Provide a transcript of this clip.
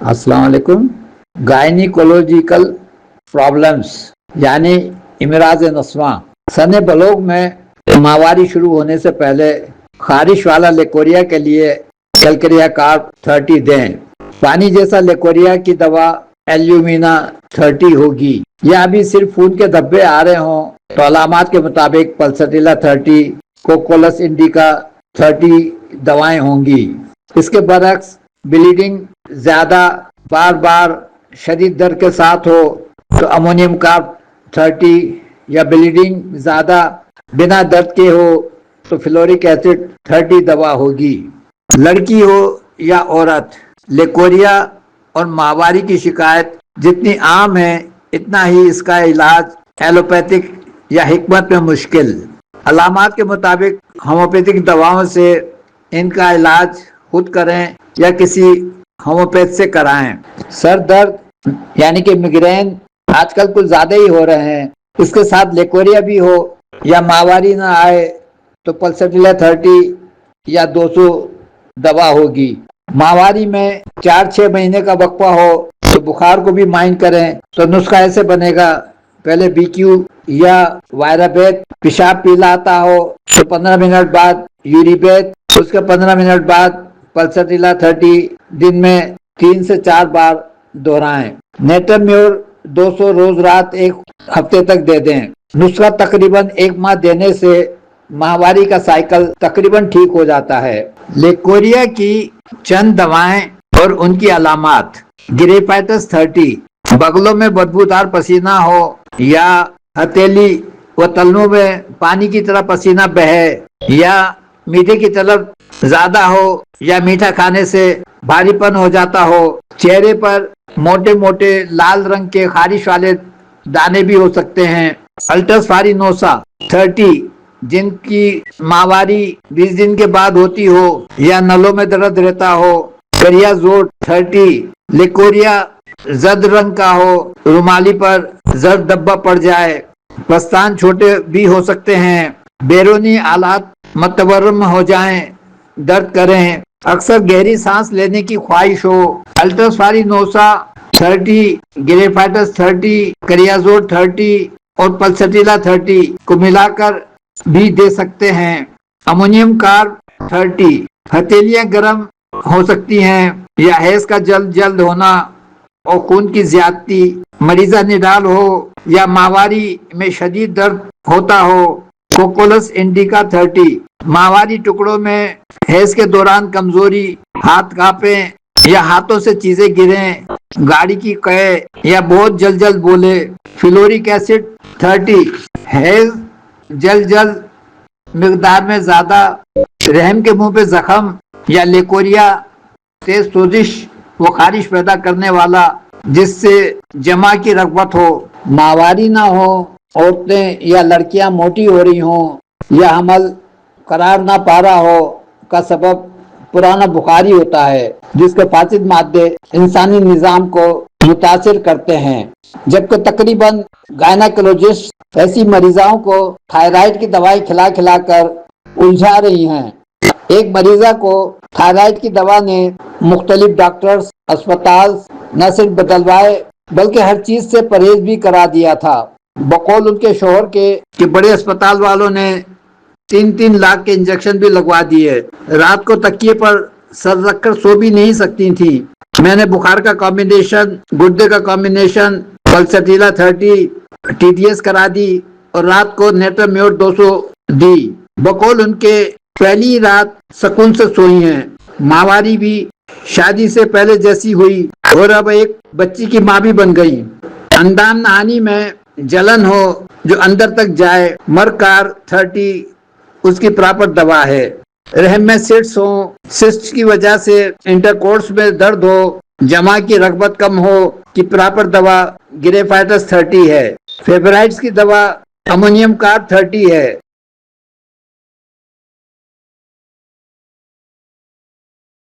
السلام علیکم۔ گائنیکولوجیکل پرابلمز یعنی امراض نسواں۔ سن بلوغ میں ماہواری شروع ہونے سے پہلے خارش والا لیکوریا کے لیے کیلکریا کارب 30 دیں۔ پانی جیسا لیکوریا کی دوا ایلیومینا 30 ہوگی، یا ابھی صرف خون کے دھبے آ رہے ہوں تو علامات کے مطابق پلسٹیلا 30، کوکولس انڈیکا 30 دوائیں ہوں گی۔ اس کے برعکس بلیڈنگ زیادہ، بار بار، شدید درد کے ساتھ ہو تو امونیم کارب 30، یا بلیڈنگ زیادہ بنا درد کے ہو تو فلورک ایسڈ 30 دوا ہوگی۔ لڑکی ہو یا عورت، لیکوریا اور ماہواری کی شکایت جتنی عام ہے اتنا ہی اس کا علاج ایلوپیتھک یا حکمت میں مشکل۔ علامات کے مطابق ہومیوپیتھک دواؤں سے ان کا علاج خود کریں یا کسی ہومیوپیتھ سے کرائیں۔ سر درد یعنی کہ میگرین آج کل کچھ زیادہ ہی ہو رہے ہیں، اس کے ساتھ لیکوریا بھی ہو یا ماہواری نہ آئے تو پلسٹیلا 30 یا 200 دوا ہوگی۔ ماہواری میں 4-6 مہینے کا وقفہ ہو تو بخار کو بھی مائن کریں تو نسخہ ایسے بنے گا: پہلے BQ یا وائرابیت، پیشاب پیلا آتا ہو تو 15 منٹ بعد یوریبیت، اس کے 15 منٹ بعد پلسٹیلا 30، دن میں 3 سے 4 بار دہرائیں۔ نیٹرمیور 200 روز رات 1 ہفتے تک دے دیں۔ نسخہ تقریباً 1 ماہ دینے سے ماہواری کا سائیکل تقریباً ٹھیک ہو جاتا ہے۔ لیکوریا کی چند دوائیں اور ان کی علامات: گریفائٹس 30، بغلوں میں بدبودار پسینہ ہو یا ہتھیلی و تلوؤں میں پانی کی طرح پسینہ بہے، یا میٹھے کی طلب زیادہ ہو یا میٹھا کھانے سے بھاری پن ہو جاتا ہو، چہرے پر موٹے موٹے لال رنگ کے خارش والے دانے بھی ہو سکتے ہیں۔ الٹس فارینوسا 30، جن کی ماہواری 20 دن کے بعد ہوتی ہو یا نلوں میں درد رہتا ہو۔ کریازوٹ 30، لیکوریا زرد رنگ کا ہو، رومالی پر زرد دھبا پڑ جائے، پستان چھوٹے بھی ہو سکتے ہیں، بیرونی آلات متورم ہو جائیں، درد کریں، اکثر گہری سانس لینے کی خواہش ہو۔ الٹس فارینوسا 30، گریفائٹس 30، کریازوٹ 30 اور پلسٹیلا 30 کو ملا کر بھی دے سکتے ہیں۔ امونیم کارب 30، ہتھیلیاں گرم ہو سکتی ہیں یا حیض کا جلد ہونا اور خون کی زیادتی، مریضہ نڈال ہو یا ماہواری میں شدید درد ہوتا ہو۔ کوکولس انڈیکا 30، ماہواری ٹکڑوں میں حیض کے دوران کمزوری، ہاتھ کانپیں یا ہاتھوں سے چیزیں گریں، گاڑی کی قے یا بہت جلد بولے۔ فلورک ایسڈ 30، حیض جلد مقدار میں زیادہ، رحم کے منہ پہ زخم یا لیکوریا، تیز سوزش و خارش پیدا کرنے والا جس سے جمع کی رغبت ہو۔ ماہواری نہ ہو، عورتیں یا لڑکیاں موٹی ہو رہی ہوں یا حمل قرار نہ پا رہا ہو کا سبب پرانا بخاری ہوتا ہے، جس کے فاسد مادے انسانی نظام کو متاثر کرتے ہیں، جبکہ تقریباً گائنیکولوجسٹ ایسی مریضاؤں کو تھائرائیڈ کی دوائی کھلا کر الجھا رہی ہیں۔ ایک مریضہ کو تھائرائیڈ کی دوا نے مختلف ڈاکٹرز، اسپتال نہ صرف بدلوائے بلکہ ہر چیز سے پرہیز بھی کرا دیا تھا۔ بقول ان کے شوہر کے کہ بڑے اسپتال والوں نے 3 لاکھ کے انجیکشن بھی لگوا دیے، رات کو تکیے پر سر رکھ کر سو بھی نہیں سکتی تھی۔ میں نے بخار کا کمبینیشن، گردے کا کمبینیشن، پلسٹیلا 30 TDS کرا دی اور رات کو نیٹرمیور 200 دی۔ بقول ان کے پہلی رات سکون سے سوئی ہیں، ماہواری بھی شادی سے پہلے جیسی ہوئی اور اب ایک بچی کی ماں بھی بن گئی۔ اندام نہانی میں جلن ہو جو اندر تک جائے، مرکار 30 اس کی پراپر دوا ہے۔ رحم میں سسٹ ہوں، سسٹ کی وجہ سے انٹرکورس میں درد ہو، جمع کی رغبت کم ہو کی پراپر دوا گریفائٹس 30 ہے۔ فیبرائٹس کی دوا امونیم کارب 30 ہے۔